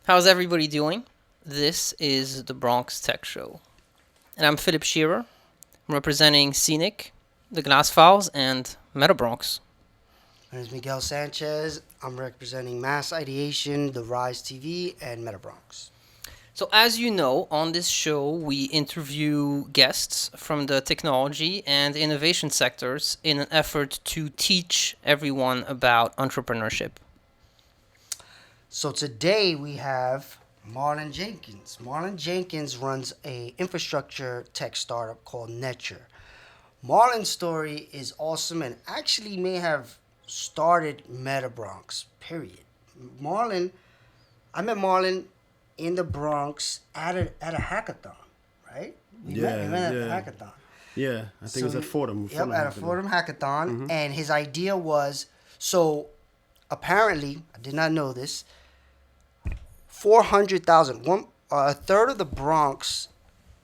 How's everybody doing? This is the Bronx Tech Show. And I'm Philip Shearer. I'm representing Scenic, the Glass Files, and MetaBronx. My name is Miguel Sanchez. I'm representing Mass Ideation, The Rise TV, and MetaBronx. So, as you know, on this show, we interview guests from the technology and innovation sectors in an effort to teach everyone about entrepreneurship. So today we have Marlin Jenkins. Marlin Jenkins runs a infrastructure tech startup called Neture. Marlin's story is awesome and actually may have started MetaBronx, period. I met Marlin in the Bronx at a hackathon, right? We met at the hackathon. Yeah, I think it was at Fordham. Yep, at a Fordham hackathon. And his idea was, so apparently, I did not know this, 400,000, a third of the Bronx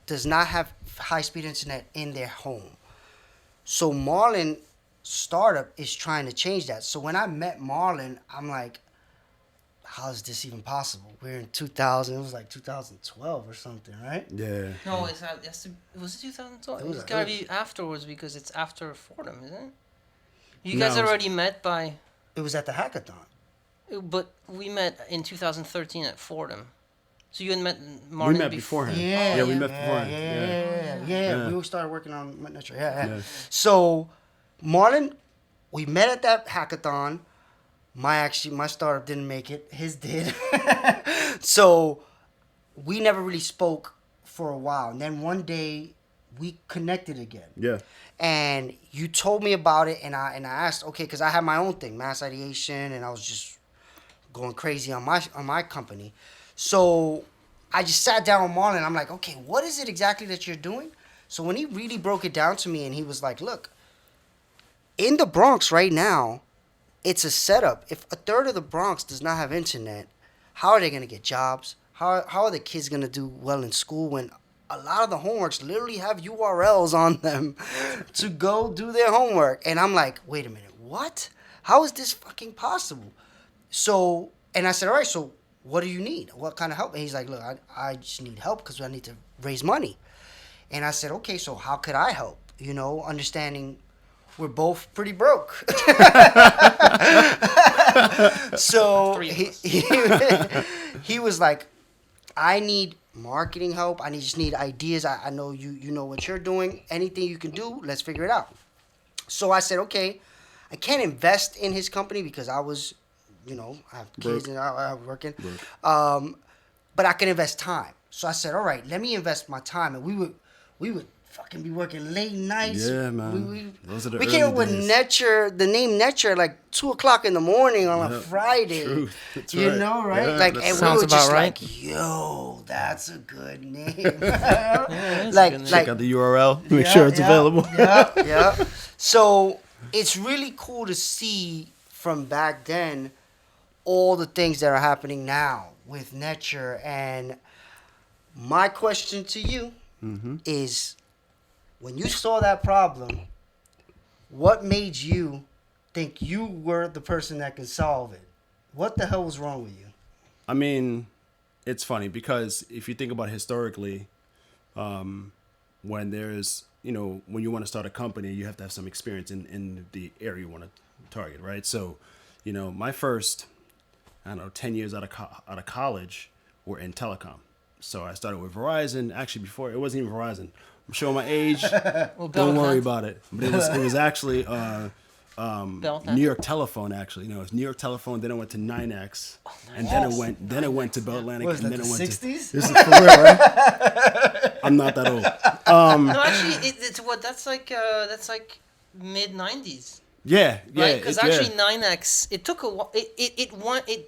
does not have high-speed internet in their home. So Marlin startup is trying to change that. So when I met Marlin, I'm like, how is this even possible? We're in 2000. It was like 2012 or something, right? Yeah. No, was it 2012? It's got to be afterwards because it's after Fordham, isn't it? You guys already met by... It was at the hackathon. But we met in 2013 at Fordham. So you had met Marlin We met beforehand. We met beforehand. Yeah. We started working on Neture. Yeah. So, Marlin, we met at that hackathon. My startup didn't make it. His did. So, we never really spoke for a while. And then one day, we connected again. Yeah. And you told me about it, and I asked, okay, because I had my own thing, mass ideation, and I was just going crazy on my company. So I just sat down with Marlon. I'm like, okay, what is it exactly that you're doing? So when he really broke it down to me, and he was like, look, in the Bronx right now, it's a setup. If a third of the Bronx does not have internet, how are they going to get jobs? How are the kids going to do well in school when a lot of the homeworks literally have URLs on them to go do their homework? And I'm like, wait a minute, what? How is this fucking possible? So, and I said, all right, so what do you need? What kind of help? And he's like, look, I just need help because I need to raise money. And I said, okay, so how could I help? You know, understanding we're both pretty broke. So he was like, I need marketing help. I just need ideas. I know you know what you're doing. Anything you can do, let's figure it out. So I said, okay, I can't invest in his company because I was, I have kids and I'm working. But I can invest time. So I said, all right, let me invest my time. And we would fucking be working late nights. Yeah, man. Those are the we early came up with days. Neture, the name Neture, like 2:00 in the morning on a Friday. Truth. That's You right. know, right? Yeah, like, that and we sounds were just about right. like, yo, that's a good name. it's like, a good name. Check out the URL. Make sure it's available. Yeah. So it's really cool to see from back then all the things that are happening now with Neture. And my question to you is, when you saw that problem, what made you think you were the person that can solve it? What the hell was wrong with you? I mean, it's funny because if you think about historically, when there's, when you want to start a company, you have to have some experience in the area you want to target, right? So, my first, 10 years out of college were in telecom. So I started with Verizon. Actually, before, it wasn't even Verizon. I'm showing my age. Don't worry about it. But it was actually New York Telephone. Actually, it was New York Telephone. Then it went to 9X, and then it went to Bell Atlantic, What is and that, then the it went 60s? to. This is for real, right? I'm not that old. No, actually, that's like mid 90s. Yeah. Right? Because actually 9X, it took a while. It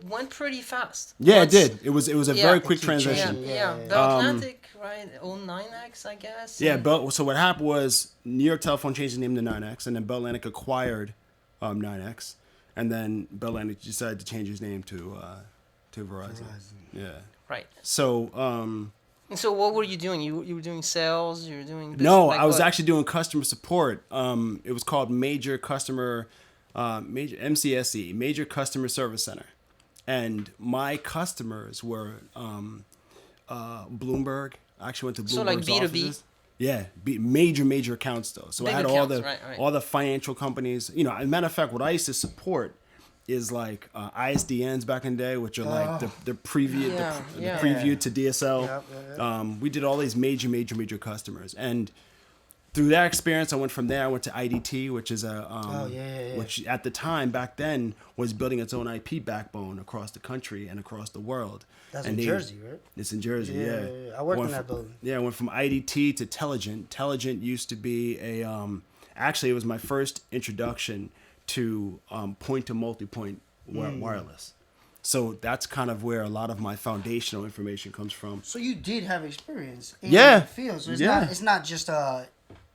went pretty fast. Yeah, Once- it did. It was a very quick keep transition. changing. Yeah. Bell Atlantic, right? 09X, I guess. Yeah, so what happened was New York Telephone changed the name to 9X, and then Bell Atlantic acquired 9X, and then Bell Atlantic decided to change his name to Verizon. Yeah. Right. So And so what were you doing? You were doing sales? You were doing business, no, like I was what? actually doing customer support. It was called Major MCSE, Major Customer Service Center. and my customers were Bloomberg. I actually went to Bloomberg's So like B2B? offices. Yeah, major accounts though. So Big I had accounts, right. all the financial companies. You know, as a matter of fact, what I used to support is like ISDNs back in the day, which are like the preview the preview to DSL. We did all these major customers, and through that experience, I went from there. I went to IDT, which is which at the time back then was building its own IP backbone across the country and across the world. That's in Jersey, right? It's in Jersey, yeah. I worked in that building. Yeah, I went from IDT to Telligent. Telligent used to be a actually it was my first introduction to point to multi-point wireless. So that's kind of where a lot of my foundational information comes from. So you did have experience in Yeah. the field. So Yeah. it's not just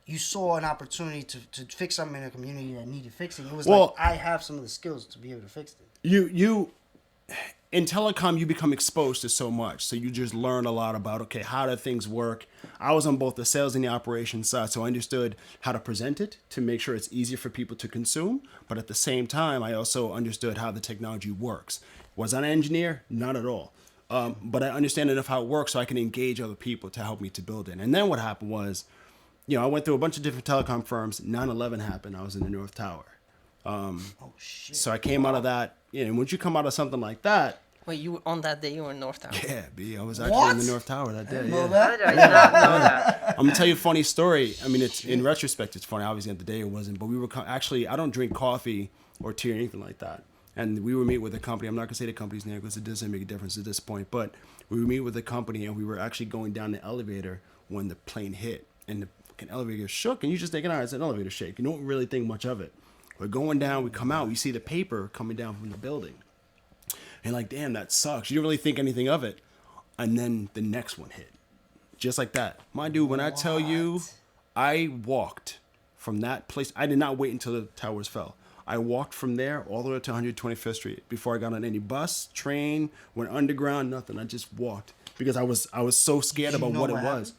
you saw an opportunity to fix something in a community that needed fixing. It was Well, like I have some of the skills to be able to fix it. You in telecom you become exposed to so much, so you just learn a lot about, okay, how do things work. I was on both the sales and the operations side, so I understood how to present it to make sure it's easier for people to consume, but at the same time I also understood how the technology works. Was I an engineer? Not at all, but I understand enough how it works so I can engage other people to help me to build it. And then what happened was, you know, I went through a bunch of different telecom firms. 9/11 happened. I was in the North Tower. Oh shit! So I came out of that. You know, once you come out of something like that, Wait, you were on that day? You were in North Tower. yeah, B, I was actually in the North Tower that day. Know Yeah. that? I did not know that. I'm gonna tell you a funny story. I mean, it's in retrospect, it's funny. Obviously, at the day it wasn't, but we were actually. I don't drink coffee or tea or anything like that. And we were meet with a company. I'm not gonna say the company's name because it doesn't make a difference at this point. But we would meet with a company, and we were actually going down the elevator when the plane hit, and the fucking elevator shook. And you just think, all right, it's an elevator shake. You don't really think much of it. We're going down. We come out. We see the paper coming down from the building, and like, damn, that sucks. You don't really think anything of it, and then the next one hit, just like that. My dude, when I tell you, I walked from that place. I did not wait until the towers fell. I walked from there all the way to 125th Street before I got on any bus, train, went underground, nothing. I just walked because I was so scared about what it was.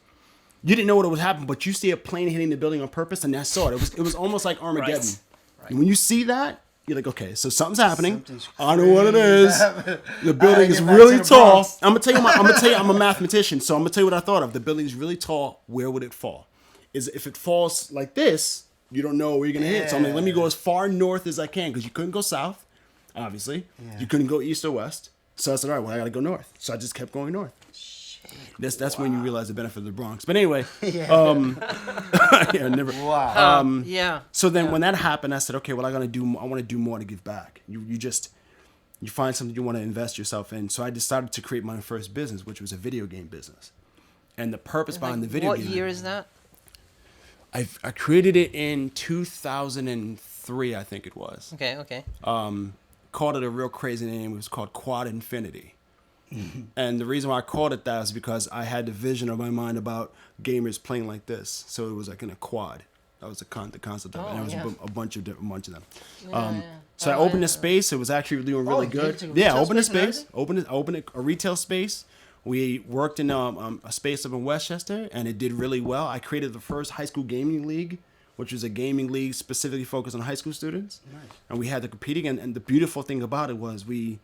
You didn't know what was happening, but you see a plane hitting the building on purpose, and I saw it. It was almost like Armageddon. Right. And when you see that, you're like, okay, so something's happening. I know what it is. The building is really tall. I'm gonna tell you, I'm a mathematician, so I'm gonna tell you what I thought of. The building is really tall. Where would it fall? If it falls like this, you don't know where you're gonna hit. So I'm like, let me go as far north as I can because you couldn't go south, obviously. Yeah. You couldn't go east or west. So I said, all right, well, I gotta go north. So I just kept going north. That's when you realize the benefit of the Bronx. But anyway, yeah, never. Wow. So then when that happened, I said, okay, well, I want to do more to give back. You find something you want to invest yourself in. So I decided to create my first business, which was a video game business. And the purpose behind the video game. What year is that? I created it in 2003, I think it was. Okay. Called it a real crazy name. It was called Quad Infinity. And the reason why I called it that is because I had the vision of my mind about gamers playing like this. So it was like in a quad. That was the concept of it. And there was a bunch of them. So I opened a space. It was actually doing really good. Yeah, opened a space. Opened a retail space. We worked in a space up in Westchester, and it did really well. I created the first high school gaming league, which was a gaming league specifically focused on high school students. Nice. And we had to compete. And the beautiful thing about it was we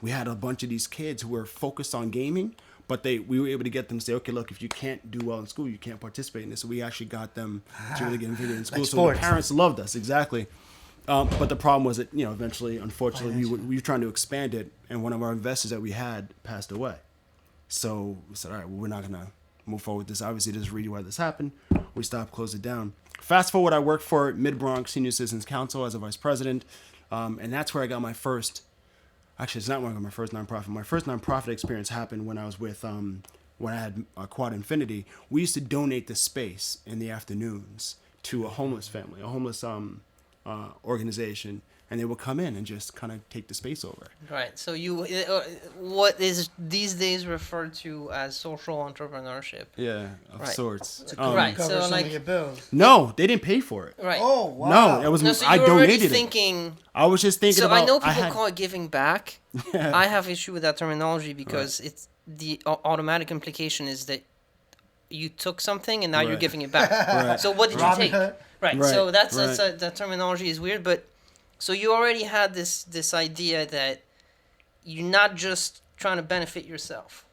had a bunch of these kids who were focused on gaming, but we were able to get them to say, okay, look, if you can't do well in school, you can't participate in this. So we actually got them to really get involved in school. Like so the parents loved us, exactly. But the problem was that, eventually, unfortunately, we were trying to expand it, and one of our investors that we had passed away. So we said, all right, well, we're not going to move forward with this. Obviously, there's a reason why this happened. We stopped, closed it down. Fast forward, I worked for MetaBronx Senior Citizens Council as a vice president, and that's where I got my first. Actually, it's not when I got my first nonprofit. My first nonprofit experience happened when I was with, when I had Quad Infinity. We used to donate the space in the afternoons to a homeless family, a homeless organization, and they would come in and just kind of take the space over. Right. So what is these days referred to as social entrepreneurship? Yeah, of sorts. Right. Cover so some like of your bills. No, they didn't pay for it. Right. Oh wow. No, it was No, so I you were already donated thinking. It. I was just thinking about. So I know people call it giving back. Yeah. I have issue with that terminology because it's the automatic implication is that you took something and now you're giving it back. Right. So what did you take? Right. So that's right. that terminology is weird, but so you already had this idea that you're not just trying to benefit yourself.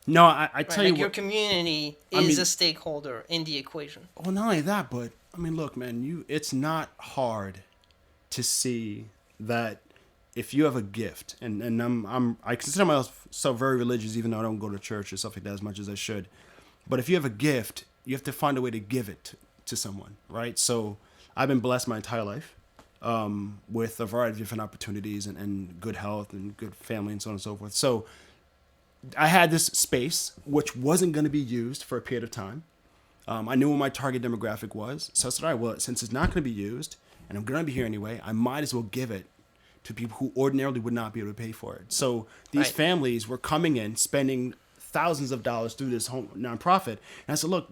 No, I Right? tell you Like your what. community I is mean- a stakeholder in the equation. Well, not only that, but I mean, look, man, it's not hard to see that if you have a gift, and I consider myself very religious, even though I don't go to church or stuff like that as much as I should. But if you have a gift, you have to find a way to give it to someone, right? So I've been blessed my entire life with a variety of different opportunities and good health and good family and so on and so forth. So I had this space which wasn't going to be used for a period of time. I knew what my target demographic was. So I said, all right, well, since it's not going to be used and I'm going to be here anyway, I might as well give it to people who ordinarily would not be able to pay for it. So these Right. families were coming in, spending thousands of dollars through this home nonprofit. And I said, look,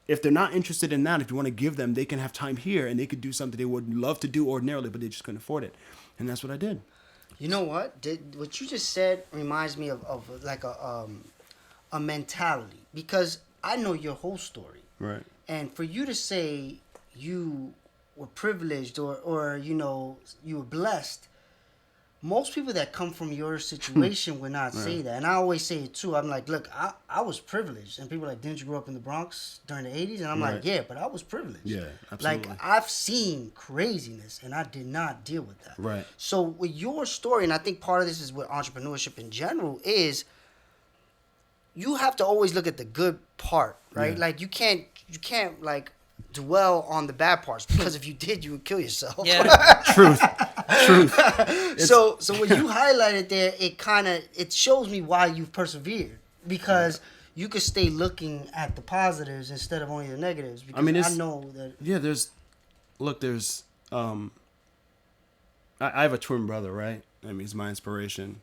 if they're not interested in that, if you want to give them, they can have time here and they could do something they would love to do ordinarily, but they just couldn't afford it. And that's what I did. You know what? What you just said reminds me of like a mentality, because I know your whole story. Right. And for you to say you were privileged or you were blessed, most people that come from your situation would not say that. And I always say it too. I'm like, look, I was privileged. And people are like, didn't you grow up in the Bronx during the 80s? And I'm Right. like, yeah, but I was privileged. Yeah, absolutely. Like, I've seen craziness and I did not deal with that. Right. So with your story, and I think part of this is with entrepreneurship in general, is you have to always look at the good part, right? Yeah. Like you can't like dwell on the bad parts, because if you did, you would kill yourself. Yeah. Truth. So when you highlighted there, it shows me why you've persevered, because you could stay looking at the positives instead of only the negatives. Because I know that. Yeah, there's I have a twin brother, right? I mean, he's my inspiration.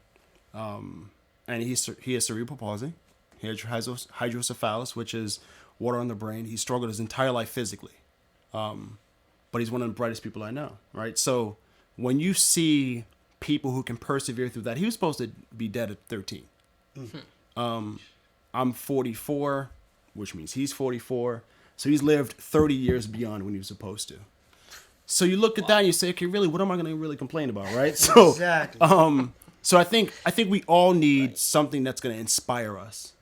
And he has cerebral palsy. He has hydrocephalus, which is water on the brain. He struggled his entire life physically. But he's one of the brightest people I know, right? So when you see people who can persevere through that, he was supposed to be dead at 13. I'm 44, which means he's 44. So he's lived 30 years beyond when he was supposed to. So you look at that and you say, okay, really, what am I going to really complain about, right? So, Exactly. So I think we all need something that's going to inspire us.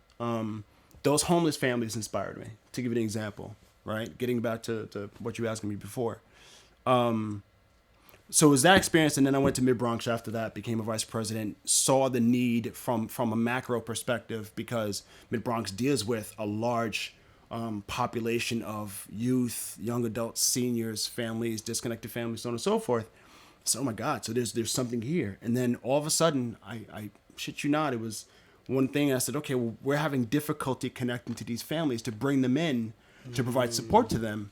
Those homeless families inspired me. To give you an example, right? Getting back to what you were asking me before. So it was that experience, and then I went to MetaBronx after that, became a vice president, saw the need from a macro perspective, because MetaBronx deals with a large population of youth, young adults, seniors, families, disconnected families, so on and so forth. So, oh my God, so there's something here. And then all of a sudden, I shit you not, it was one thing. I said, okay, well, we're having difficulty connecting to these families to bring them in, to provide support to them.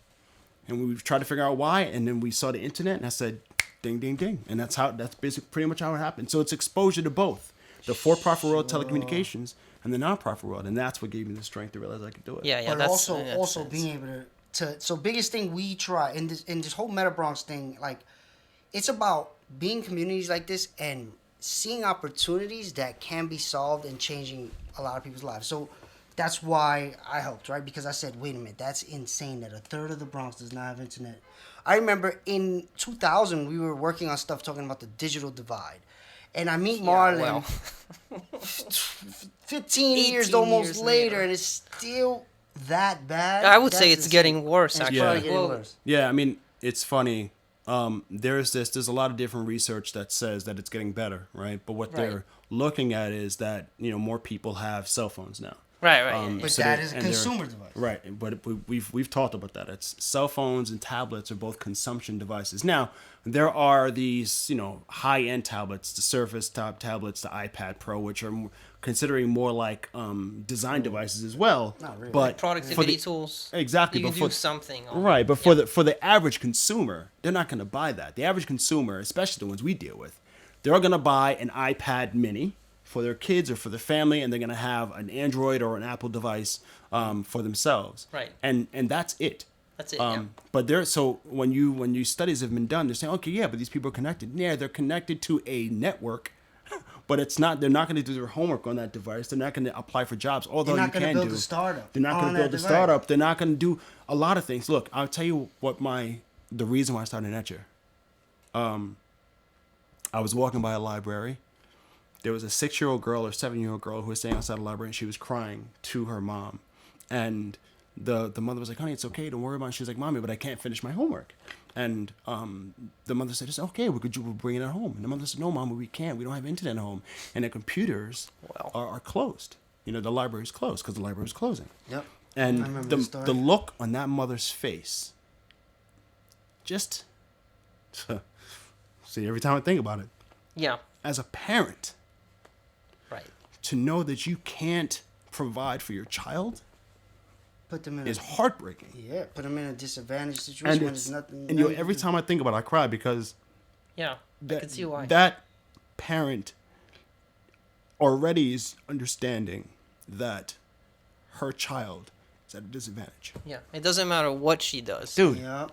And we tried to figure out why. And then we saw the internet, and I said, ding, ding, ding. And that's basically pretty much how it happened. So it's exposure to both the for-profit world, telecommunications, and the non-profit world. And that's what gave me the strength to realize I could do it. Yeah, But that's also being able to so biggest thing we try in this whole MetaBronx thing, like, it's about being communities like this and seeing opportunities that can be solved and changing a lot of people's lives. So that's why I helped, right? Because I said, wait a minute, that's insane that a third of the Bronx does not have internet. I remember in 2000, we were working on stuff talking about the digital divide. And I meet Marlin 15 years 18 almost years later, later. and it's still that bad. I would say That's it's insane. getting worse, And it's actually. probably getting Well, worse. Yeah, I mean, it's funny. There's a lot of different research that says that it's getting better, right? But what Right. they're looking at is that, more people have cell phones now. Right, right. But So that they- is a and they're- consumer device. Right, but we've talked about that. It's cell phones and tablets are both consumption devices. Now, there are these, high-end tablets, the Surface Top tablets, the iPad Pro, which are considering more like design devices as well. Not really. But Productivity tools. Exactly, You can but do for- something. On, Right, but for the average consumer, they're not going to buy that. The average consumer, especially the ones we deal with, they're going to buy an iPad Mini for their kids or for their family, and they're going to have an Android or an Apple device for themselves. Right. And that's it. That's it, yeah. But so when studies have been done, they're saying, okay, yeah, but these people are connected. Yeah, they're connected to a network, but it's not. They're not going to do their homework on that device. They're not going to apply for jobs. Although They're you not gonna can build do. a startup They're not going on to build that a device. startup. They're not going to do a lot of things. Look, I'll tell you what the reason why I started Neture. I was walking by a library, there was a 6-year-old girl or 7-year-old girl who was staying outside the library, and she was crying to her mom. And the mother was like, honey, it's okay, don't worry about it. She was like, mommy, but I can't finish my homework. And the mother said, it's okay, we'll bring it at home. And the mother said, no, mama, we can't. We don't have internet at home. And the computers are closed. You know, the library's closed because the library is closing. Yep. And the look on that mother's face, just, see, every time I think about it. Yeah. As a parent, Right. to know that you can't provide for your child Put them in is heartbreaking. Yeah, put them in a disadvantaged situation when there's nothing. And every time I think about it, I cry because Yeah. I can see why. that parent already is understanding that her child is at a disadvantage. Yeah. It doesn't matter what she does. Dude, Yeah.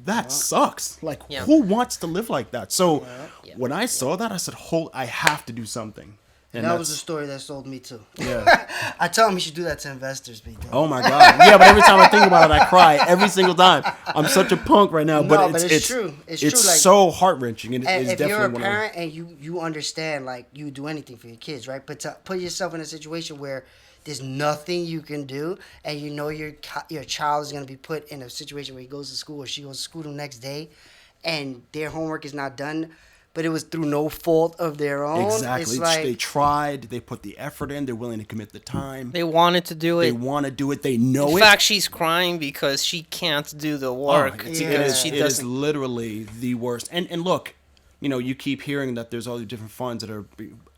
that sucks. Like, Yeah. who wants to live like that? So Yeah. when I saw that, I said, I have to do something. And that was the story that sold me too. Yeah. I tell him you should do that to investors, B. Oh my God. Yeah, but every time I think about it, I cry every single time. I'm such a punk right now, but it's true. It's true. Like, so heart-wrenching. And and it's if definitely you're a one parent and you understand, like, you do anything for your kids, right? But to put yourself in a situation where there's nothing you can do, and you know your child is going to be put in a situation where he goes to school or she goes to school the next day, and their homework is not done, but it was through no fault of their own. Exactly. It's like, they tried. They put the effort in. They're willing to commit the time. They wanted to do They it. want to do it. They know In it. fact, she's crying because she can't do the work It because is, she it is doesn't. literally the worst. And look, you know, you keep hearing that there's all these different funds that are.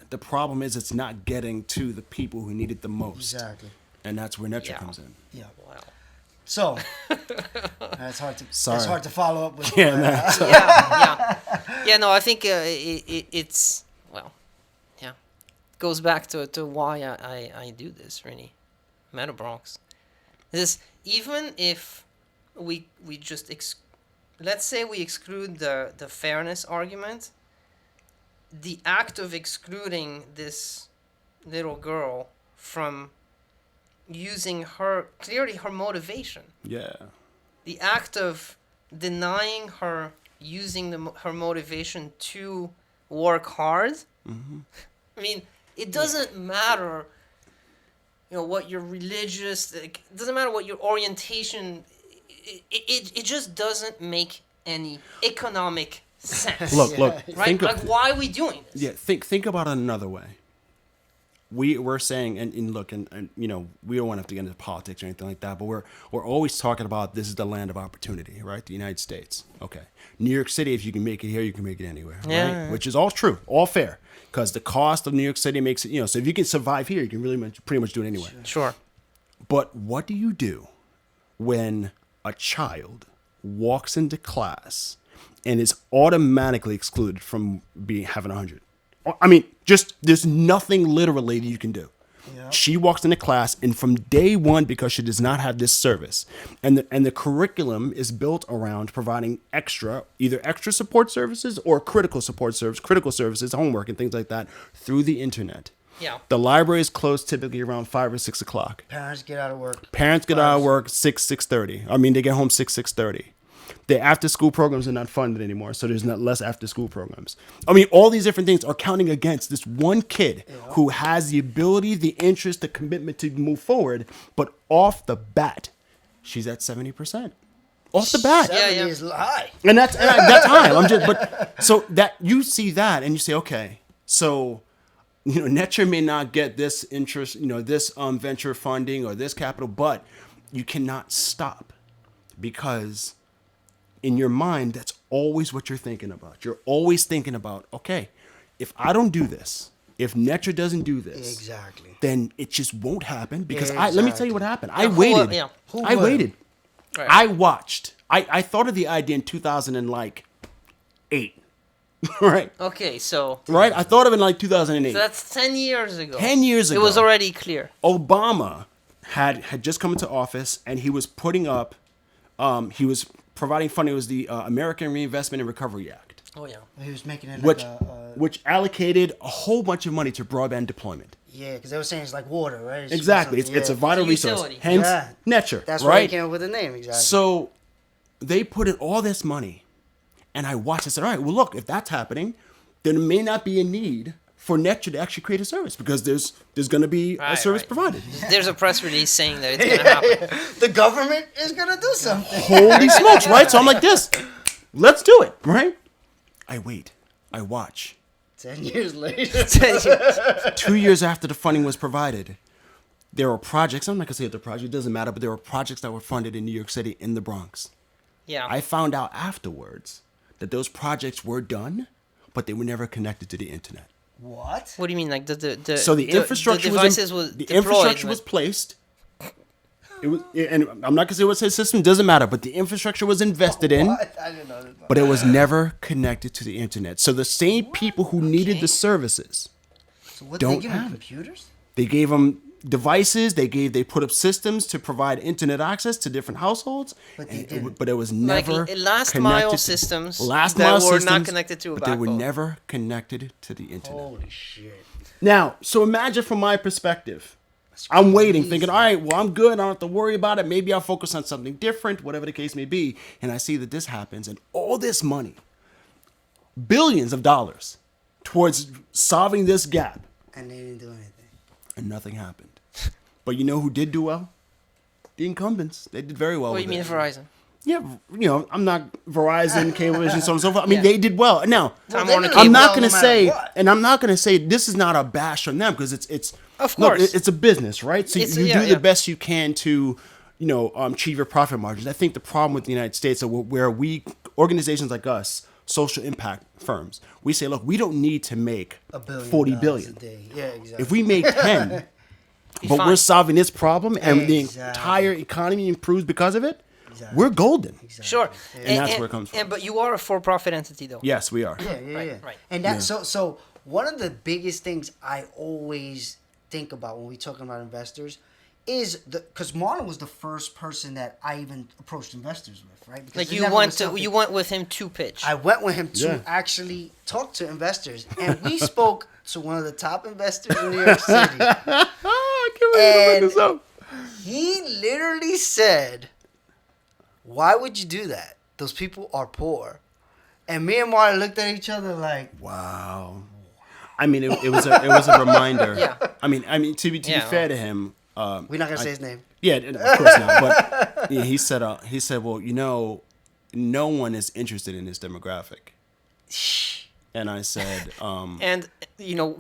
The problem is it's not getting to the people who need it the most. exactly. And that's where Neture Yeah. comes in. Yeah. Wow. So that's hard to Sorry. that's hard to follow up with. Yeah, man. Yeah. No, I think it's well, yeah, goes back to why I do this really, MetaBronx. This even if we just let's say we exclude the fairness argument, the act of excluding this little girl from using her motivation, Yeah. the act of denying her using her motivation to work hard. I mean, it doesn't matter, you know, what your religious, it doesn't matter what your orientation, it just doesn't make any economic sense. Look. Right? Think Like, why are we doing this? Yeah, think about it another way. We're saying, and look, and you know, we don't want to have to get into politics or anything like that, but we're always talking about this is the land of opportunity, right? The United States. Okay. New York City, if you can make it here, you can make it anywhere, Yeah. right? Which is all true, all fair, because the cost of New York City makes it, you know, so if you can survive here, you can pretty much do it anywhere. Sure. But what do you do when a child walks into class and is automatically excluded from having 100? I mean, just there's nothing literally that you can do. Yeah. She walks into class, and from day one, because she does not have this service, and the curriculum is built around providing either extra support services or critical services, homework and things like that through the internet. Yeah. The library is closed typically around 5 or 6 o'clock. Parents get out of work. Parents get out of work 6:30. I mean, they get home 6:30. The after-school programs are not funded anymore, so there's not less after-school programs. I mean, all these different things are counting against this one kid who has the ability, the interest, the commitment to move forward, but off the bat, she's at 70%. Off the bat. 70 yeah. is high. And that's high. So that you see that and you say, okay, so you know, Neture may not get this interest, you know, this venture funding or this capital, but you cannot stop because in your mind, that's always what you're thinking about. You're always thinking about, okay, if I don't do this, if Neture doesn't do this, Exactly. then it just won't happen because let me tell you what happened. I who- waited. yeah. Who I would? waited. Right. I watched. I thought of the idea in 2008. Right? Okay, so Right? I thought of it in like 2008. that's 10 years ago. 10 years ago. It was already clear. Obama had just come into office and he was putting up, he was providing funding. It was the American Reinvestment and Recovery Act, Oh, yeah. He was making it which like a which allocated a whole bunch of money to broadband deployment. yeah, because they were saying it's like water, right? It's just Exactly. something- It's a yeah. vital It's a resource. utility. Hence, Yeah. Neture. That's why right? they came up with the name, exactly. So they put in all this money, and I watched. I said, all right, well, look, if that's happening, then there may not be a need for Neture to actually create a service because there's going to be a service provided. There's a press release saying that it's going to happen. The government is gonna do something. Holy smokes, right? So I'm like this. Let's do it, right? I wait. I watch. 10 years later. 2 years after the funding was provided, there were projects. I'm not gonna say what the project, it doesn't matter, but there were projects that were funded in New York City in the Bronx. Yeah. I found out afterwards that those projects were done, but they were never connected to the internet. What? What do you mean, like the So the infrastructure was deployed, infrastructure but- was placed. It was, and I'm not gonna say what's his system. Doesn't matter, but the infrastructure was invested in. What? I didn't know this. But it was never connected to the internet. So the same people who needed the services, So what don't they give them have it. computers? they gave them devices. They put up systems to provide internet access to different households. But they and didn't. but it was like never last connected mile to- systems last that mile were systems, not connected to a but they were backbone. never connected to the internet. Holy shit. Now, so imagine from my perspective, I'm waiting, thinking, all right, well, I'm good. I don't have to worry about it. Maybe I'll focus on something different, whatever the case may be. And I see that this happens, and all this money, billions of dollars, towards solving this gap, And they didn't do anything. and nothing happened. But you know who did do well? The incumbents. They did very well. What do with you mean it. Verizon? Yeah, I'm not Verizon, Cablevision, so on and so forth. I mean, they did well. Now, Time they Warner did Cable. I'm not well going to no matter say, what. and I'm not going to say this is not a bash on them because it's Of look, course. it's a business, right? So It's- you yeah, do yeah. the best you can to, achieve your profit margins. I think the problem with the United States, where organizations like us, social impact firms, we say, look, we don't need to make $1 billion 40 a billion. day. Yeah, exactly. If we make 10, but fine. we're solving this problem and the Exactly. entire economy improves because of it, we're golden. Sure. And that's where it comes from. But you are a for-profit entity, though. Yes, we are. Yeah. right. And that so one of the biggest things I always think about when we talking about investors is because Marlon was the first person that I even approached investors with, right? Because Like it you never went was to something- you went with him to pitch. I went with him to Yeah. actually talk to investors, and we spoke to one of the top investors in New York City. I can't wait to bring this up. He literally said, "Why would you do that? Those people are poor." And me and Marlon looked at each other like, Wow. I mean, it was a reminder. Yeah. I mean, to be Yeah, fair to him. we're not gonna say his name. Yeah, of course not. But yeah, he said, well, no one is interested in this demographic. And I said, and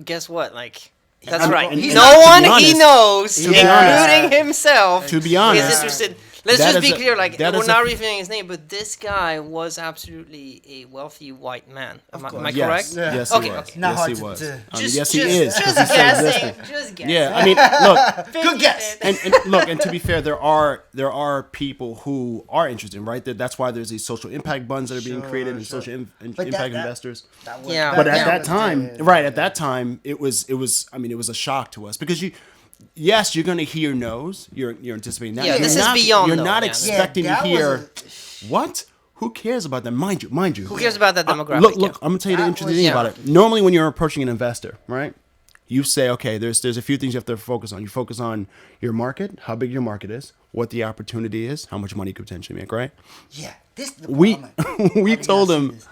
guess what? Like that's I'm- right. and- and No to be one he honest- knows, to be including honest- himself, To be honest, is interested. Let's that just is be a- clear. Like that we're is not a- revealing his name, but this guy was absolutely a wealthy white man. Am I yes, correct? Yeah. yes, Okay, he was. okay. Not Yes, hard he to was. do. I mean, Just, yes, he just, is. 'cause Just he's still guessing. existing. Just guessing. Yeah, I mean, look, Good guess. and look, and to be fair, there are people who are interested, right? That's why there's these social impact funds that are being created and Sure. social But impact that- investors. That was- Yeah. But at Yeah. that time, Yeah. right at that time, it was a shock to us because yes, you're going to hear no's. You're anticipating that. Yeah, You're this is not, beyond You're no, not yeah. expecting Yeah, to that hear what. Who cares about that? Mind you. Who cares about that demographic? Look, yeah. I'm gonna tell you the That interesting was- thing yeah. about it. Normally, when you're approaching an investor, right, you say, okay, there's a few things you have to focus on. You focus on your market, how big your market is, what the opportunity is, how much money you could potentially make, right? Yeah, this is the We problem. we How do told y'all see him this?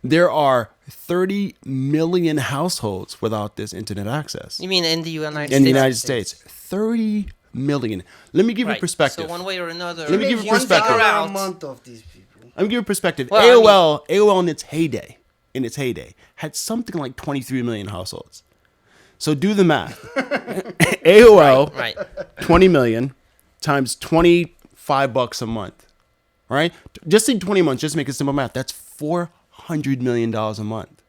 there are 30 million households without this internet access You mean in the United States? in the United States. 30 million. Let me give you Right. perspective. So one way or another, Let me give you One perspective. dollar a out. month off these people. Let me give you perspective. Well, I AOL in its heyday, had something like 23 million households. So do the math. AOL, right? 20 million times $25 a month. All right? Just in 20 months, just make a simple math. That's $400 million a month.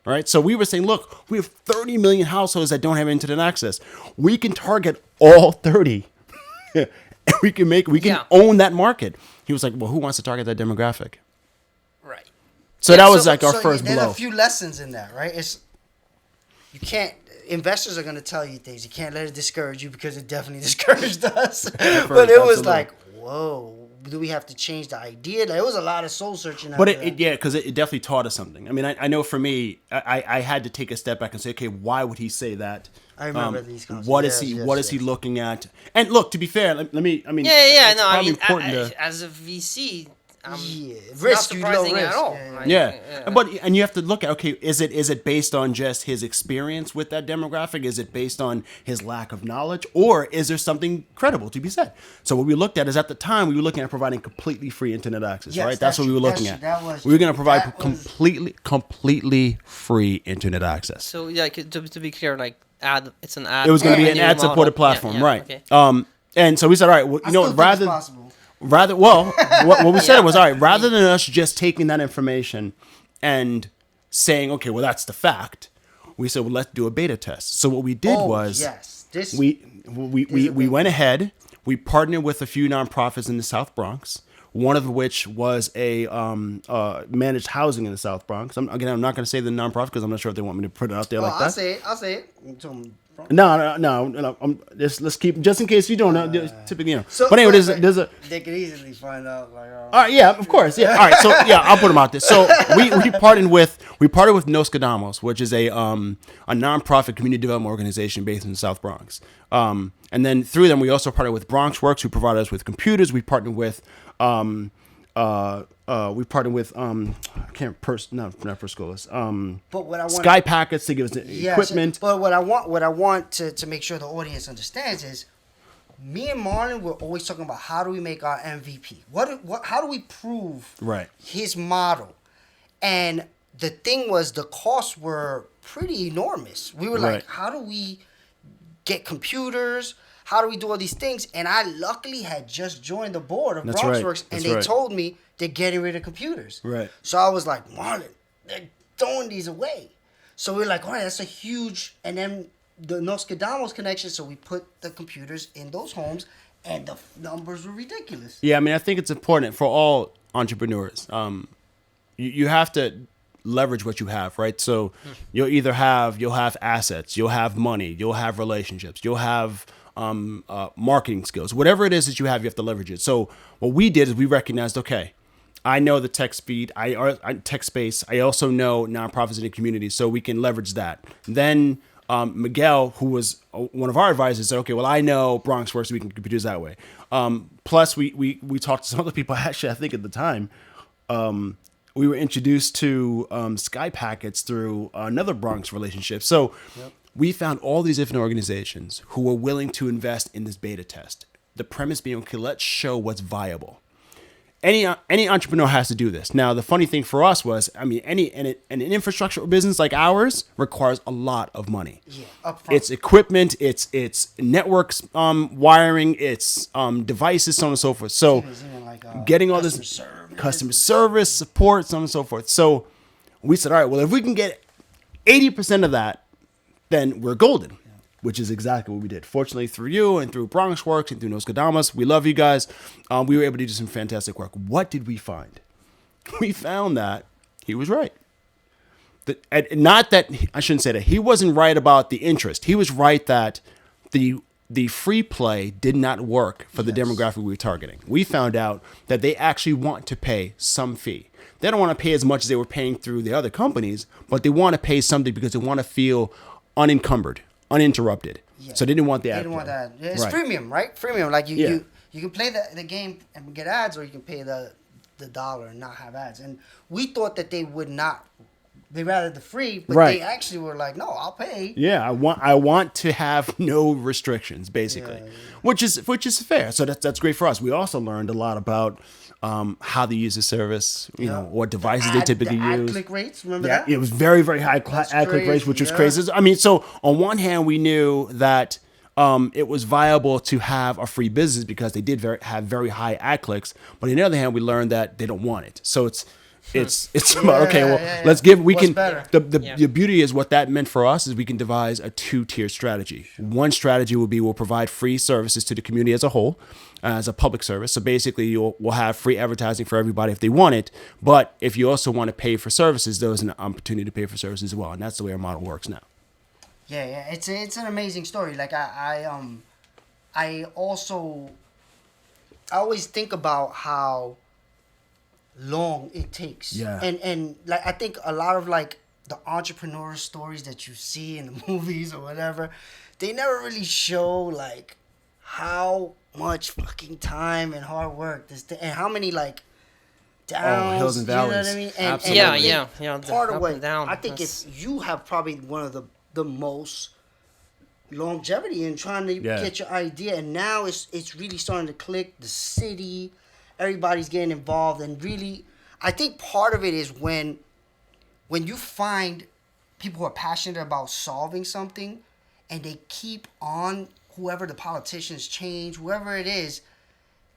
All right? So we were saying, look, we have 30 million households that don't have internet access. We can target all 30. And we can Yeah. own that market. He was like, well, who wants to target that demographic? Right. So Yeah, that was so- like our So first there's blow. a few lessons in that, right? You can't. Investors are going to tell you things. You can't let it discourage you because it definitely discouraged us. But it was absolutely. like, whoa, do we have to change the idea? Like, it was a lot of soul searching. But after that. because it definitely taught us something. I mean, I know for me, I had to take a step back and say, okay, why would he say that? I remember these conversations. What is Yes, what yes, is he yes. looking at? And look, to be fair, let me. I mean, Yeah. it's No, I probably mean, important to. as a VC, It's not risky, low surprising risk. at all. Yeah, Like, Yeah, and you have to look at, okay, is it based on just his experience with that demographic? Is it based on his lack of knowledge, or is there something credible to be said? So what we looked at is, at the time, we were looking at providing completely free internet access, Yes, right? That's what we were looking at. We were going to provide completely free internet access. So yeah, to be clear, like it's an ad. It was going to be an revenue ad-supported model. platform, Yeah, right? Okay. And so we said, all right, well, I still think it's possible. What we said was, all right, rather than us just taking that information and saying, okay, well, that's the fact, we said, well, let's do a beta test. So what we did was, yes, we went ahead, we partnered with a few nonprofits in the South Bronx, one of which was a managed housing in the South Bronx. I'm not going to say the nonprofit because I'm not sure if they want me to put it out there like that. I'll say it. No. Let's keep, just in case you don't know. Typically, you know. So, but anyway, there's a. They could easily find out. Like, All right, yeah, of course, yeah. All right, so yeah, I'll put them out there. So we partnered with Nostradamus, which is a nonprofit community development organization based in the South Bronx. And then through them, we also partnered with Bronxworks, who provided us with computers. We partnered with not Perscolas. but what I want Sky Packets to give us equipment. But what I want to make sure the audience understands is, me and Marlin were always talking about how do we make our MVP? How do we prove Right. his model? And the thing was, the costs were pretty enormous. We were Right. like, how do we get computers? How do we do all these things? And I luckily had just joined the board of That's right. Bronxworks, and That's they right. told me they're getting rid of computers. Right. So I was like, Marlon, they're throwing these away. So we're like, all right, that's a huge, and then the Nostradamus connection, so we put the computers in those homes, and the numbers were ridiculous. Yeah, I mean, I think it's important for all entrepreneurs. You have to leverage what you have, right? So you'll have assets, you'll have money, you'll have relationships, you'll have marketing skills. Whatever it is that you have to leverage it. So what we did is we recognized, okay, I know the tech space. I also know nonprofits in the community, so we can leverage that. Then Miguel, who was one of our advisors, said, okay, well, I know Bronxworks, so we can produce that way. Plus, we talked to some other people. Actually, I think at the time, we were introduced to Sky Packets through another Bronx relationship. So we found all these different organizations who were willing to invest in this beta test. The premise being, okay, let's show what's viable. Any entrepreneur has to do this. Now, the funny thing for us was, I mean, an infrastructure business like ours requires a lot of money. Yeah, upfront. It's equipment, it's networks, wiring, it's devices, so on and so forth. So Even like, getting all this customer service, support, so on and so forth. So we said, all right, well, if we can get 80% of that, then we're golden. Which is exactly what we did. Fortunately, through you and through Bronxworks and through Nostradamus, we love you guys. We were able to do some fantastic work. What did we find? We found that he was right. Not that, I shouldn't say that. He wasn't right about the interest. He was right that the free play did not work for the demographic we were targeting. We found out that they actually want to pay some fee. They don't want to pay as much as they were paying through the other companies, but they want to pay something because they want to feel unencumbered, uninterrupted. Yeah. So they didn't want the ad. They didn't want that. It's right. freemium, right? Freemium. Like you can play the game and get ads, or you can pay the dollar and not have ads. And we thought that they would not. They rather the free, but they actually were like, no, I'll pay. Yeah, I want to have no restrictions, basically, which is fair. So that's great for us. We also learned a lot about how they use the service, you know, what devices they typically use. Click rates, remember that? It was very, very high ad click rates, which was crazy. I mean, so on one hand, we knew that it was viable to have a free business because they did have very high ad clicks. But on the other hand, we learned that they don't want it. So it's about, okay, well, let's give, we What's can, better? the beauty is what that meant for us is we can devise a 2-tier strategy. One strategy will be, we'll provide free services to the community as a whole, as a public service. So basically we'll have free advertising for everybody if they want it. But if you also want to pay for services, there's an opportunity to pay for services as well. And that's the way our model works now. Yeah. It's an amazing story. Like I always think about how long it takes. Yeah. And like I think a lot of like the entrepreneur stories that you see in the movies or whatever, they never really show like how much fucking time and hard work and how many like downs. hills and You know what valleys. I mean? Absolutely. Yeah, I think yeah. The Part of up what and down. I think That's- it's you have probably one of the most longevity in trying to Yeah. get your idea, and now it's really starting to click. The city, everybody's getting involved, and really, I think part of it is when you find people who are passionate about solving something, and they keep on whoever the politicians change, whoever it is,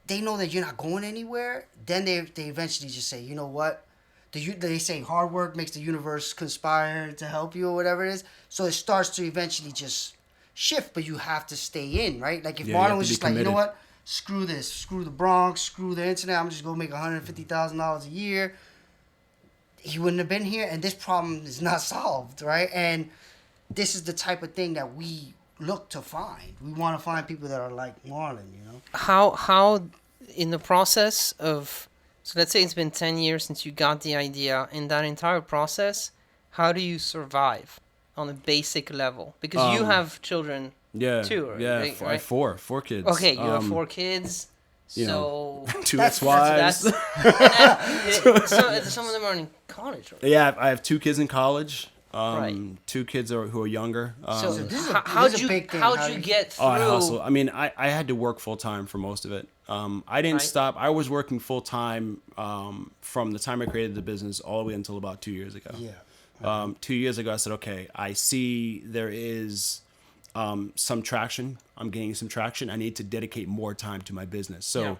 they know that you're not going anywhere. Then they eventually just say, you know what? They say hard work makes the universe conspire to help you or whatever it is. So it starts to eventually just shift, but you have to stay in, right? Like if Yeah, you have Marlon to was be just like, you know committed. what? Screw this. Screw the Bronx. Screw the internet. I'm just going to make $150,000 a year. He wouldn't have been here, and this problem is not solved, right? And this is the type of thing that we look to find. We want to find people that are like Marlon, you know? How in the process of, so let's say it's been 10 years since you got the idea. In that entire process, how do you survive on a basic level? Because you have children Yeah. too, Yeah. right? I have four kids. Okay, you have 4 kids. you So know, 2 That's- ex-wives. some of them are in college. Right? Yeah, I have 2 kids in college. Right. 2 kids who are younger. So this is a- how'd this is a you big thing. how'd How you do you- get through? Oh, I hustle. I mean, I had to work full time for most of it. I didn't Right. stop. I was working full time from the time I created the business all the way until about 2 years ago. Yeah. 2 years ago, I said, okay, I see there is some traction. I'm gaining some traction. I need to dedicate more time to my business. So Yeah.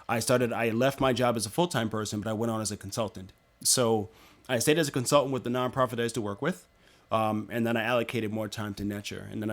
I left my job as a full-time person, but I went on as a consultant. So I stayed as a consultant with the nonprofit that I used to work with. And then I allocated more time to Neture. And then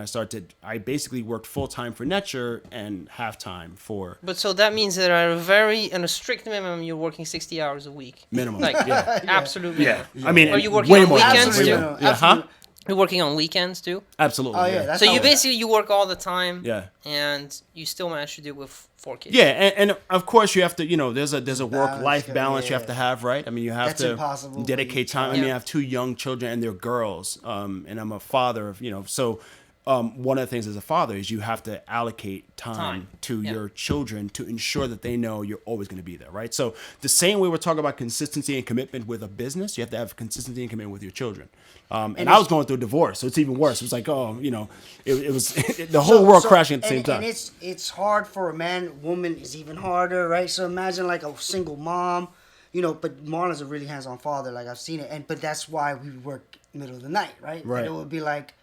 I basically worked full-time for Neture and half-time for But so that means that at a strict minimum, you're working 60 hours a week. minimum. Like, yeah. absolutely. Yeah. I mean, Are you working way on more than weekends that. too? Absolutely. Yeah, huh? You're working on weekends too? Absolutely. Oh, yeah. That's So how you it- basically, you work all the time. Yeah. And you still manage to do it with 4 kids. Yeah, and of course you have to, there's a work-life yeah, balance you yeah. have to have, right? I mean, you have That's to impossible, dedicate but time. I you mean, I can't. have 2 young children and they're girls, and I'm a father of, so one of the things as a father is you have to allocate time to Yeah. your children to ensure that they know you're always going to be there, right? So the same way we're talking about consistency and commitment with a business, you have to have consistency and commitment with your children. And I was going through a divorce, so it's even worse. It was like, it was the whole world crashing at the same time. And it's hard for a man. Woman is even harder, right? So imagine like a single mom, but Marlon's a really hands-on father. Like I've seen it, but that's why we work middle of the night, right? Right. And it would be like,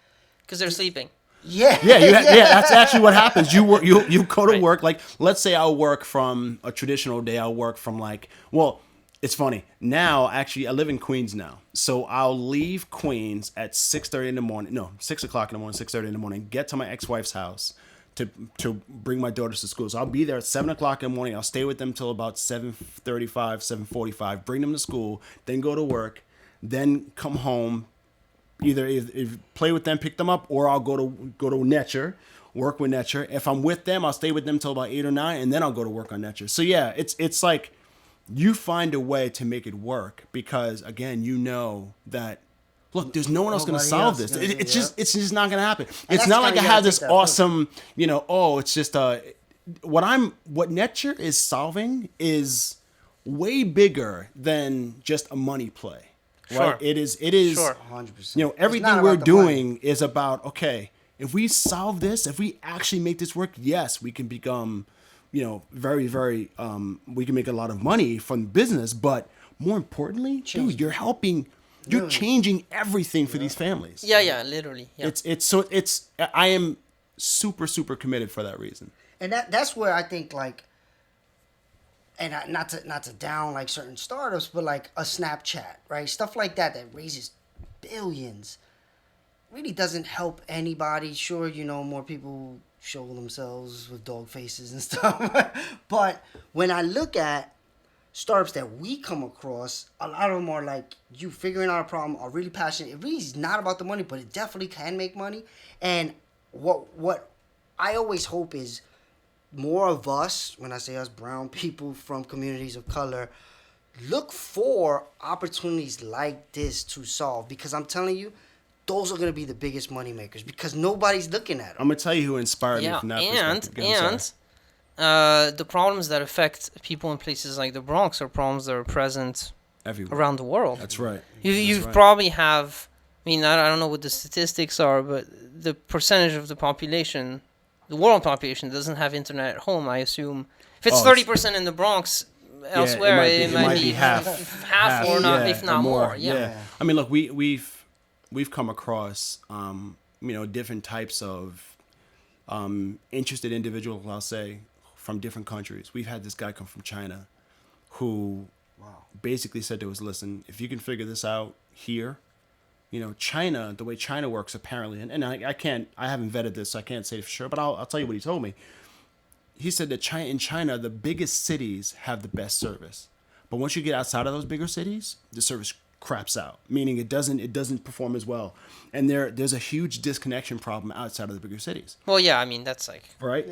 Because they're sleeping. yeah, Yeah, that's actually what happens. You work, you go to Right. work. Like, let's say I'll work from a traditional day. I'll work from it's funny now. Actually, I live in Queens now, so I'll leave Queens at 6:30 in the morning. No, 6 o'clock in the morning, 6:30 in the morning. Get to my ex-wife's house to bring my daughters to school. So I'll be there at 7 o'clock in the morning. I'll stay with them till about 7:35, 7:45. Bring them to school, then go to work, then come home. Either if play with them, pick them up, or I'll go to Neture, work with Neture. If I'm with them, I'll stay with them till about 8 or 9, and then I'll go to work on Neture. So yeah, it's like you find a way to make it work because again, that look, there's no one else going to Nobody solve else this. gonna do It's it, just it's just not going to happen. And It's that's not like I kinda have gotta this take that approach. awesome, it's just what Neture is solving is way bigger than just a money play. Sure. Right? It is Sure. 100%. everything we're doing is about, okay, if we solve this, if we actually make this work, yes, we can become, very, very, we can make a lot of money from business, but more importantly, dude, you're changing everything for these families. Yeah, literally. Yeah. I am super, super committed for that reason. And that's where I think like, and not to down like certain startups, but like a Snapchat, right? Stuff like that raises billions, really doesn't help anybody. Sure, more people show themselves with dog faces and stuff, but when I look at startups that we come across, a lot of them are like you figuring out a problem, are really passionate. It really is not about the money, but it definitely can make money. And what I always hope is more of us, when I say us, brown people from communities of color, look for opportunities like this to solve. Because I'm telling you, those are going to be the biggest money makers because nobody's looking at them. I'm going to tell you who inspired me from that perspective. Go ahead, I'm sorry. the problems that affect people in places like the Bronx are problems that are present Everywhere. around the world. That's right. You That's right. probably have. I mean, I don't know what the statistics are, but the percentage of the population, the world population, doesn't have internet at home. I assume if it's Oh, 30% in the Bronx, elsewhere it might be half or not, yeah, if not or more. Yeah. I mean, look, we've come across different types of interested individuals, I'll say, from different countries. We've had this guy come from China who basically said to us, listen, if you can figure this out here, China, the way China works apparently, and I haven't vetted this, so I can't say for sure, but I'll tell you what he told me. He said that in China, the biggest cities have the best service. But once you get outside of those bigger cities, the service craps out, meaning it doesn't perform as well. And there's a huge disconnection problem outside of the bigger cities. Well, yeah, I mean, that's like right.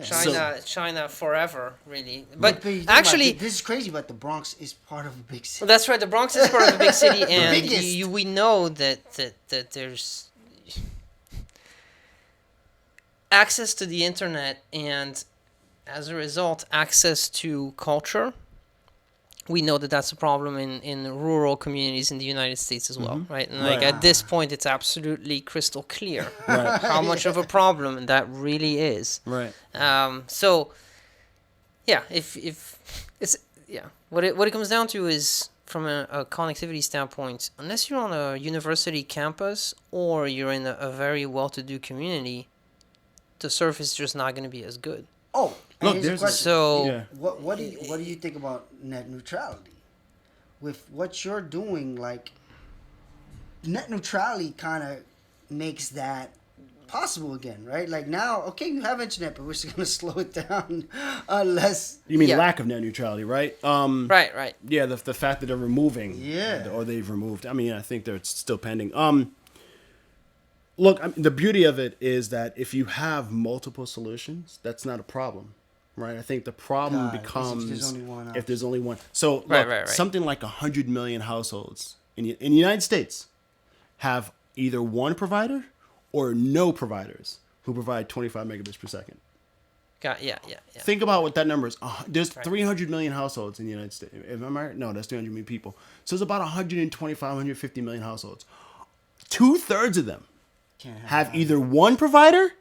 China forever, really. But actually, this is crazy, but the Bronx is part of a big city. Well, that's right. The Bronx is part of a big city, and biggest. we know that there's access to the internet, and as a result, access to culture. We know that that's a problem in rural communities in the United States as well, right? And like at this point, it's absolutely crystal clear how much of a problem that really is. Right. So, yeah, if it's what it comes down to is from a connectivity standpoint, unless you're on a university campus or you're in a very well-to-do community, the service is just not going to be as good. Oh, look, there's what do you think about net neutrality? With what you're doing, like net neutrality kind of makes that possible again, right? Like now, okay, you have internet, but we're just gonna slow it down unless you mean lack of net neutrality, right? Right. Yeah, the fact that they're removing, or they've removed. I mean, I think they're still pending. Look, the beauty of it is that if you have multiple solutions, that's not a problem, right? I think the problem becomes if there's only one. So, right. Something like 100 million households in the United States have either one provider or no providers who provide 25 megabits per second. Yeah. Think about what that number is. There's 300 million households in the United States. Am I right? No, that's 300 million people. So it's about 125, 150 million households. 2/3 of them have either one provider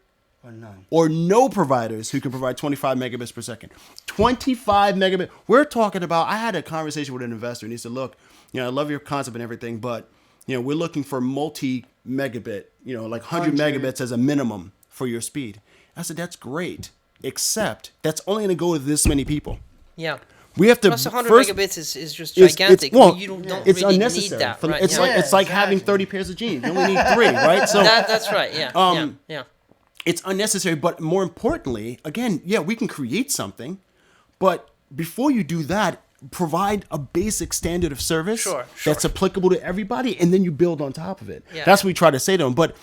or no providers who can provide 25 megabits per second. 25 megabits. We're talking about, I had a conversation with an investor and he said, look, I love your concept and everything, but we're looking for multi-megabit, like 100 megabits as a minimum for your speed. I said, that's great, except that's only going to go to this many people. Yeah. We have to Plus 100 megabits is just gigantic. You don't it's really unnecessary. need that. Right? It's like having 30 pairs of jeans. You only need 3, right? So that's right. Yeah. It's unnecessary, but more importantly, again, we can create something, but before you do that, provide a basic standard of service that's applicable to everybody, and then you build on top of it. That's what we try to say to them. But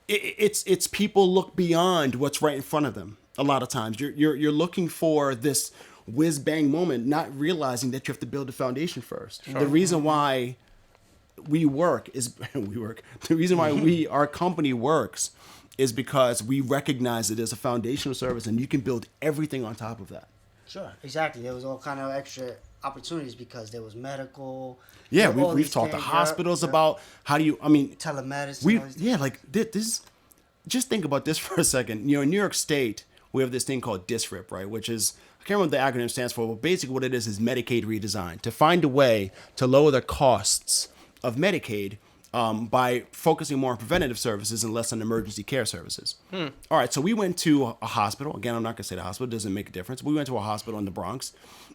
it's people look beyond what's right in front of them. A lot of times, you're looking for this whiz bang moment, not realizing that you have to build a foundation first. The reason why we work is the reason why our company works is because we recognize it as a foundational service, and you can build everything on top of that. Sure, exactly. There was all kind of extra opportunities because there was medical. Yeah, we've talked to hospitals about how do you. I mean, telemedicine. This. Just think about this for a second. In New York State, we have this thing called DSRIP, right? Which is, I can't remember what the acronym stands for, but basically what it is Medicaid redesign, to find a way to lower the costs of Medicaid by focusing more on preventative services and less on emergency care services. All right, so we went to a hospital. Again, I'm not going to say the hospital. It doesn't make a difference. We went to a hospital in the Bronx,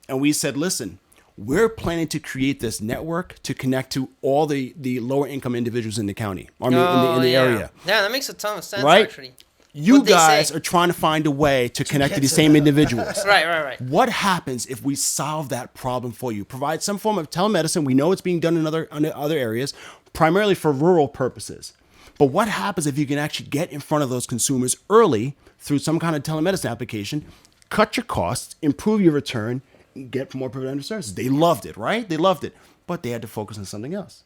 and we said, listen, we're planning to create this network to connect to all the lower income individuals in the county, in the area. Yeah, that makes a ton of sense, right? Actually. You guys are trying to find a way to connect to these same individuals. Right. What happens if we solve that problem for you? Provide some form of telemedicine. We know it's being done in other areas, primarily for rural purposes. But what happens if you can actually get in front of those consumers early through some kind of telemedicine application, cut your costs, improve your return, and get more preventative services? They loved it, right? They loved it. But they had to focus on something else.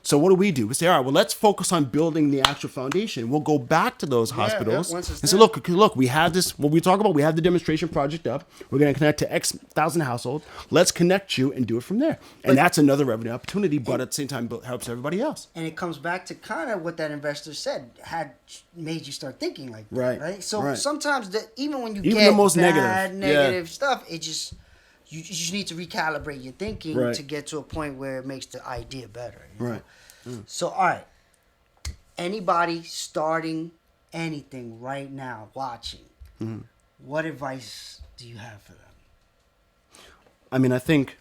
So what do? We say, all right, well, let's focus on building the actual foundation. We'll go back to those hospitals once it's and say, there. look, we have this, what we talk about, we have the demonstration project up. We're going to connect to X thousand households. Let's connect you and do it from there. And that's another revenue opportunity, but at the same time, it helps everybody else. And it comes back to kind of what that investor said had made you start thinking like that, Right, right? So right. sometimes even when you Even get the most bad, negative, stuff, it just you just need to recalibrate your thinking Right. to get to a point where it makes the idea better. you know? Right. So all right, anybody starting anything right now, watching, what advice do you have for them? I mean, I think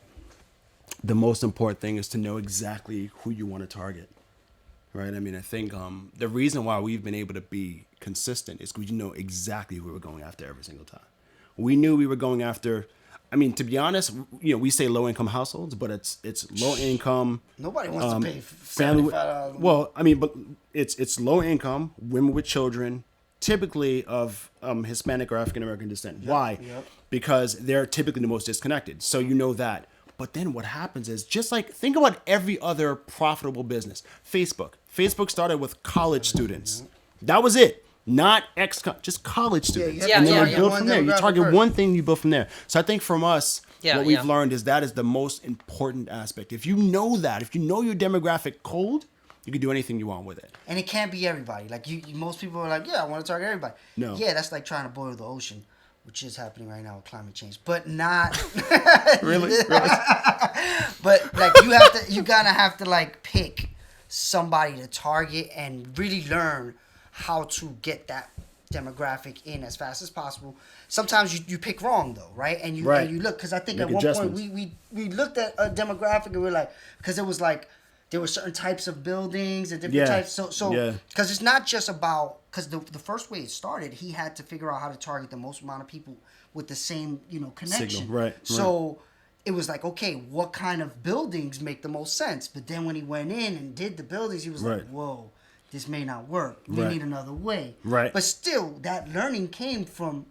the most important thing is to know exactly who you want to target, right? I mean, I think the reason why we've been able to be consistent is because you know exactly who we were going after every single time. We knew we were going after. I mean, to be honest, we say low income households, but it's low income. Nobody wants to pay family. $75. Well, I mean, but it's low income women with children, typically of Hispanic or African American descent. Why? Yep. Because they're typically the most disconnected. So you know that. But then what happens is, just like, think about every other profitable business. Facebook. Facebook started with college students. That was it. Not just college students. you have to and then target you build one from there. You demographic target first. one thing, you build from there. So I think from us, Yeah, what we've yeah. learned is that is the most important aspect. If you know that, if you know your demographic cold, you can do anything you want with it. And it can't be everybody. Like most people are like, yeah, I want to target everybody. No. Yeah, that's like trying to boil the ocean, which is happening right now with climate change. But not Really? But like you gotta have to like pick somebody to target and really learn how to get that demographic in as fast as possible. Sometimes you pick wrong though, right? And you Right. and you look, because I think Make at one adjustments. point we looked at a demographic and we are like, because it was like there were certain types of buildings and different Yeah. types. So Yeah. because it's not just about, because the first way it started, he had to figure out how to target the most amount of people with the same connection. Signal, right, So it was like, okay, what kind of buildings make the most sense? But then when he went in and did the buildings, he was like, Right. whoa, this may not work. We Right. need another way. Right. But still, that learning came from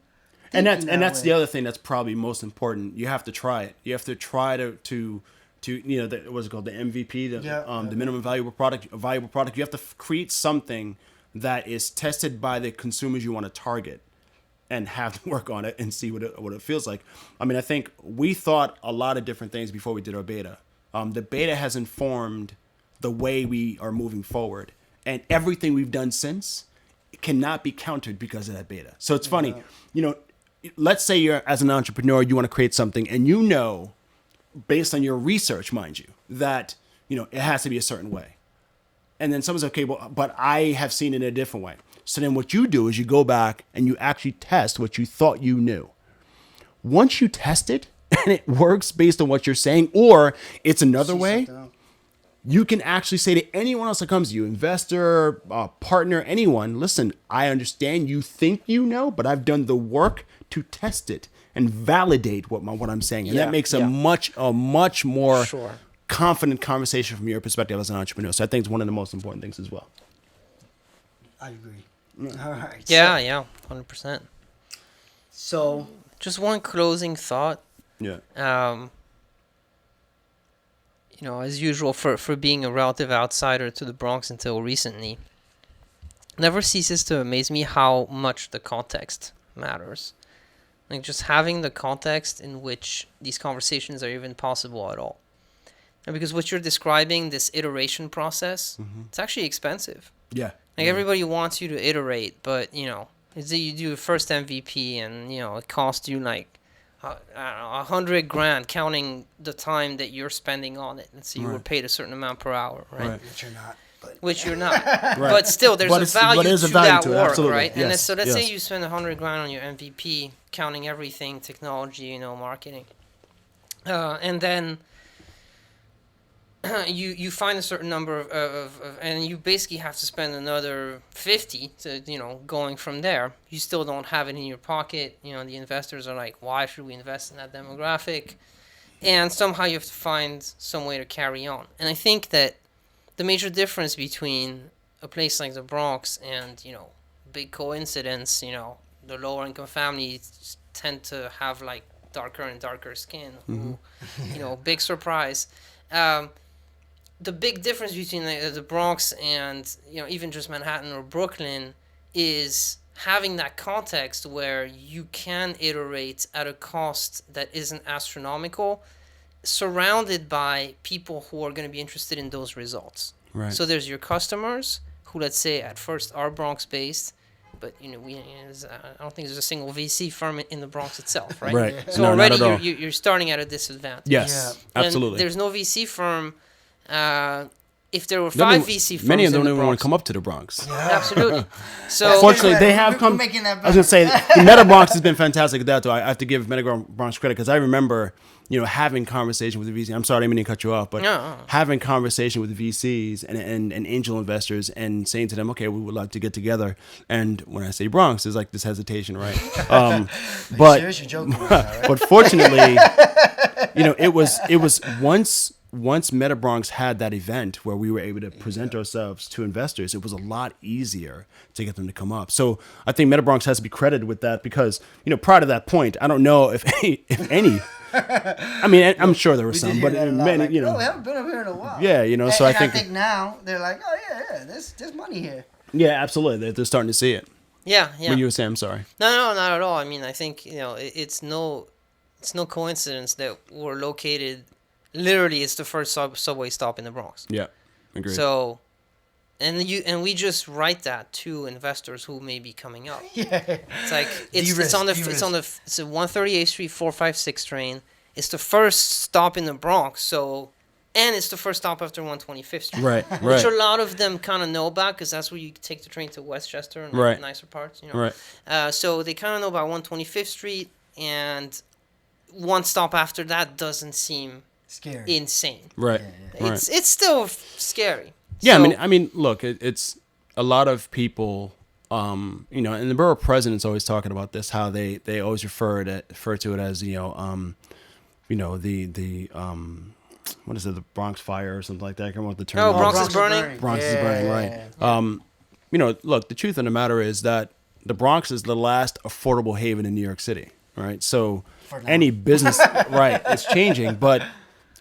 And that's thinking that that's way. the other thing that's probably most important. You have to try it. You have to try to what's it called, the MVP, the minimum valuable product. You have to create something that is tested by the consumers you want to target, and have to work on it and see what it feels like. I mean, I think we thought a lot of different things before we did our beta. The beta has informed the way we are moving forward, and everything we've done since cannot be countered because of that beta. So it's funny, let's say you're, as an entrepreneur, you want to create something, and based on your research, mind you, that it has to be a certain way. And then someone's okay, well, but I have seen it in a different way. So then what you do is you go back and you actually test what you thought you knew. Once you test it and it works based on what you're saying, or it's another way, you can actually say to anyone else that comes to you, investor, partner, anyone, listen, I understand you think you know, but I've done the work to test it and validate what I'm saying. And that makes a much more Sure. confident conversation from your perspective as an entrepreneur. So I think it's one of the most important things as well. I agree. All right. Yeah, 100%. So Just one closing thought. Yeah. As usual, for being a relative outsider to the Bronx until recently, never ceases to amaze me how much the context matters. Like, just having the context in which these conversations are even possible at all. And because what you're describing, this iteration process, it's actually expensive. Yeah. Like, everybody wants you to iterate, but, it's that you do a first MVP and, it costs you like, I don't know, $100,000 counting the time that you're spending on it. And so you were paid a certain amount per hour, right? which you're not. But Which you're not. But still, there's a value to that work, absolutely. right? And Yes, so let's say yes. you spend $100,000 on your MVP, counting everything, technology, marketing. And then you find a certain number of and you basically have to spend another 50 to going from there. You still don't have it in your pocket. The investors are like, why should we invest in that demographic? And somehow you have to find some way to carry on. And I think that the major difference between a place like the Bronx and big coincidence, the lower income families tend to have like darker and darker skin. Big surprise. the big difference between the Bronx and even just Manhattan or Brooklyn is having that context where you can iterate at a cost that isn't astronomical, surrounded by people who are going to be interested in those results. Right. So there's your customers who, let's say, at first are Bronx based, but I don't think there's a single VC firm in the Bronx itself, right? Right. So No, not already at all. you're starting at a disadvantage. Yes, And absolutely. there's no VC firm. If there were They don't five even- VC firms, many of in them the don't even want Bronx, to come up to the Bronx. absolutely. So Fortunately, they have We're come. making that I was gonna say the MetaBronx has been fantastic at that. Though I have to give MetaBronx credit because I remember, having conversation with the VC. I'm sorry, I didn't mean to cut you off, but No. having conversation with the VCs and angel investors and saying to them, okay, we would like to get together. And when I say Bronx, there's like this hesitation, right? But Serious? You're joking right now, right? but fortunately, it was once MetaBronx had that event where we were able to present ourselves to investors, it was a lot easier to get them to come up. So I think MetaBronx has to be credited with that because, prior to that point, I don't know if any I mean, I'm sure there were We did some, hear but that a lot, many, like, oh, we haven't been up here in a while. Yeah, so and I think now they're like, oh yeah, there's money here. yeah, absolutely. They're starting to see it. yeah. What you were saying, I'm sorry. No, not at all. I mean, I think it's no coincidence that we're located. Literally, it's the first subway stop in the Bronx. Yeah, agreed. So, and we just write that to investors who may be coming up. Yeah. It's like it's on the 138th Street 456 train. It's the first stop in the Bronx. So, and it's the first stop after 125th Street. Right, Which right. a lot of them kind of know about because that's where you take the train to Westchester and Right. nicer parts. Right. So they kind of know about 125th Street, and one stop after that doesn't seem Scary. Right. Yeah. Right. It's still scary. Yeah, So- I mean, look, it's a lot of people, and the borough president's always talking about this, how they always refer to it as, the what is it, the Bronx fire or something like that. I can't remember what the term. Oh, is. Bronx is burning? Bronx is burning, right? Look, the truth of the matter is that the Bronx is the last affordable haven in New York City, right? So For now. any business, right, it's changing, but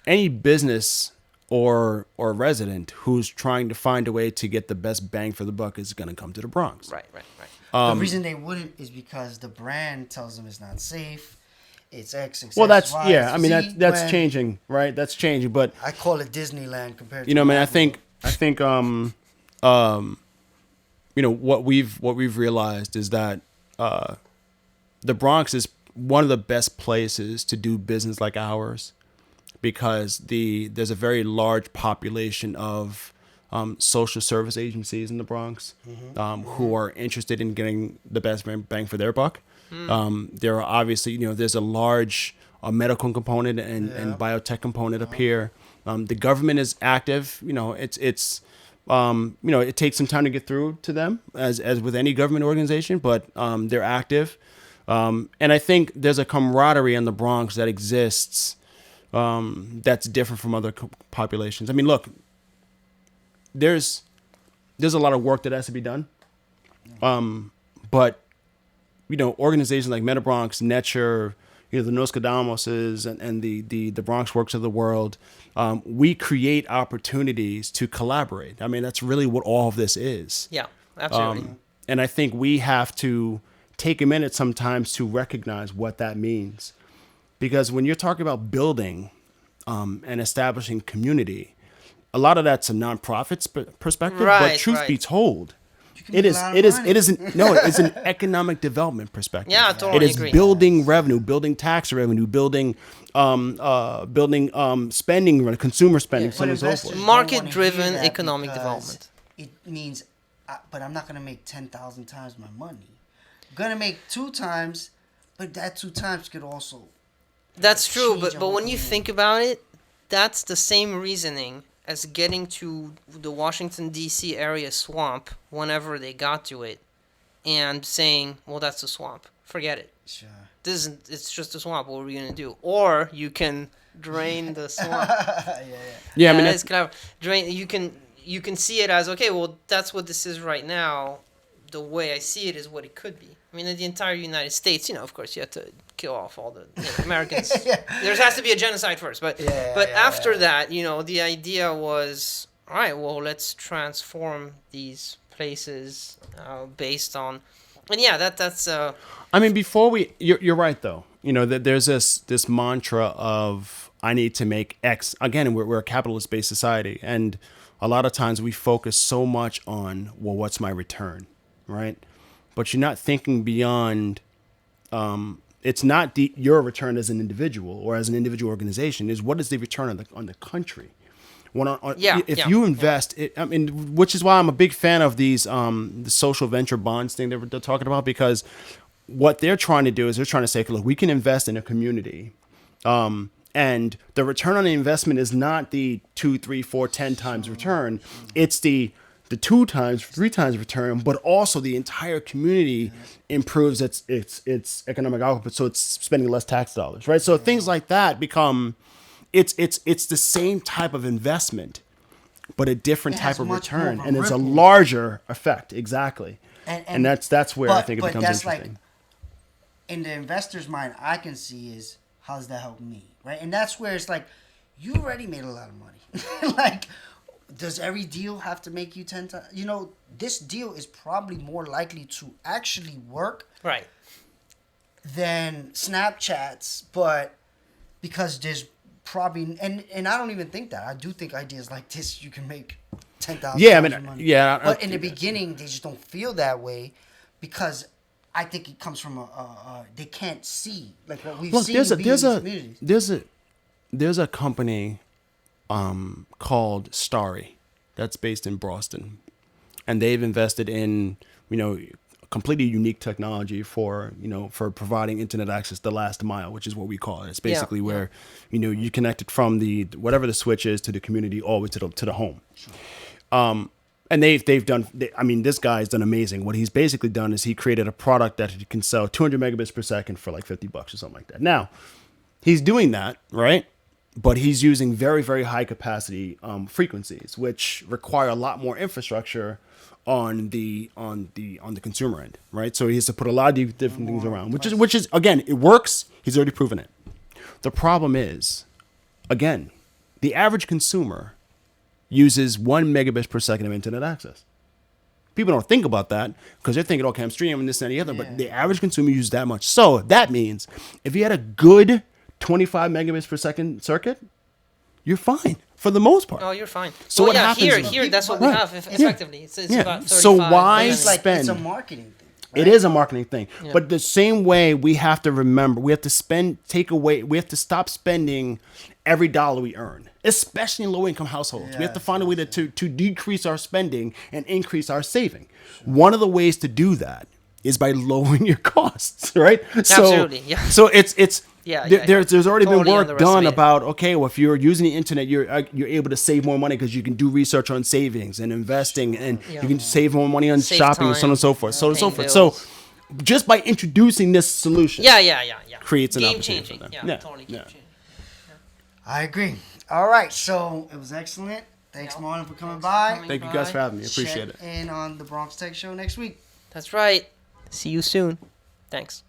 any business or resident who's trying to find a way to get the best bang for the buck is going to come to the Bronx. Right. The reason they wouldn't is because the brand tells them it's not safe. It's X. Well, that's Y, yeah. I mean, Z, that's when changing, right? That's changing, but I call it Disneyland compared to. man, I think what we've realized is that the Bronx is one of the best places to do business like ours because there's a very large population of social service agencies in the Bronx who are interested in getting the best bang for their buck. There are obviously, there's a large medical component and biotech component up here. The government is active. It's it takes some time to get through to them as with any government organization, but they're active. And I think there's a camaraderie in the Bronx that exists that's different from other populations. I mean, look, there's a lot of work that has to be done. But organizations like MetaBronx, Neture, the Nostradamuses and the Bronx Works of the world, we create opportunities to collaborate. I mean, that's really what all of this is. Yeah, absolutely. And I think we have to take a minute sometimes to recognize what that means. Because when you're talking about building and establishing community, a lot of that's a nonprofit's perspective, but truth be told, it's an economic development perspective. Yeah, I totally It is agree. building revenue, building tax revenue, building spending, consumer spending, so on and so investors forth. don't Market-driven wanna hear that economic because development. It means, but I'm not gonna make 10,000 times my money. I'm gonna make 2 times, but that 2 times could also. That's true, change but when you everything. think about it, that's the same reasoning as getting to the Washington, D.C. area swamp whenever they got to it and saying, well, that's a swamp. Forget it. Sure. It's just a swamp. What are we going to do? Or you can drain the swamp. Yeah, I mean, it's kind of drain. You can see it as, okay, well, that's what this is right now. the way I see it is what it could be. I mean, in the entire United States, of course, you have to kill off all the Americans. There has to be a genocide first, but after that, the idea was, all right, well, let's transform these places based on, and that's. I mean, before you're right though. That there's this mantra of I need to make X. Again, we're a capitalist-based society, and a lot of times we focus so much on, well, what's my return, right? But you're not thinking beyond. It's not your return as an individual or as an individual organization. Is what is the return on the country? If you invest, which is why I'm a big fan of these the social venture bonds thing that they're talking about, because what they're trying to do is they're trying to say, look, we can invest in a community. And the return on the investment is not the 2, 3, 4, 10 times return. It's the 2 times, 3 times return, but also the entire community improves its economic output, so it's spending less tax dollars, right? So things like that become, it's the same type of investment, but a different type of return, and it's a larger effect, exactly. And that's where I think it becomes interesting. In the investor's mind, I can see is, how does that help me, right? And that's where it's like, you already made a lot of money. Like, does every deal have to make you 10 times? This deal is probably more likely to actually work, right, than Snapchats, but because there's probably, and I don't even think that. I do think ideas like this, you can make 10,000 money. Yeah. But in the beginning, they just don't feel that way, because I think it comes from they can't see, like what we've seen in these communities. There's a company called Starry that's based in Boston, and they've invested in completely unique technology for for providing internet access, the last mile, which is what we call it. It's basically where you connect it from the whatever the switch is to the community all the way to the home. Sure. And they've done. This guy's done amazing. What he's basically done is he created a product that he can sell 200 megabits per second for like $50 or something like that. Now, he's doing that, right? But he's using very, very high capacity frequencies, which require a lot more infrastructure on the consumer end, right? So he has to put a lot of different things around, which is again, it works. He's already proven it. The problem is, again, the average consumer uses 1 megabit per second of internet access. People don't think about that because they're thinking, okay, I'm streaming this and the other, but the average consumer uses that much. So that means if you had a good 25 megabits per second circuit, you're fine for the most part. Oh, you're fine. So what happens? Here, that's what we have effectively. It's about 35. So why spend? It's a marketing thing. Right? It is a marketing thing, but the same way we have to remember, we have to stop spending every dollar we earn, especially in low-income households. We have to find a way to decrease our spending and increase our saving. Sure. One of the ways to do that is by lowering your costs, right? Absolutely, yeah. So it's there's already been work done about, okay, well, if you're using the internet, you're able to save more money because you can do research on savings and investing, and you can save more money on shopping and so on and so forth, So just by introducing this solution, creates an opportunity for them. Totally game changing. I agree. All right, so it was excellent. Thanks, Marlin, for coming by. Thank you guys for having me. Appreciate it. And on the Bronx Tech Show next week. That's right. See you soon. Thanks.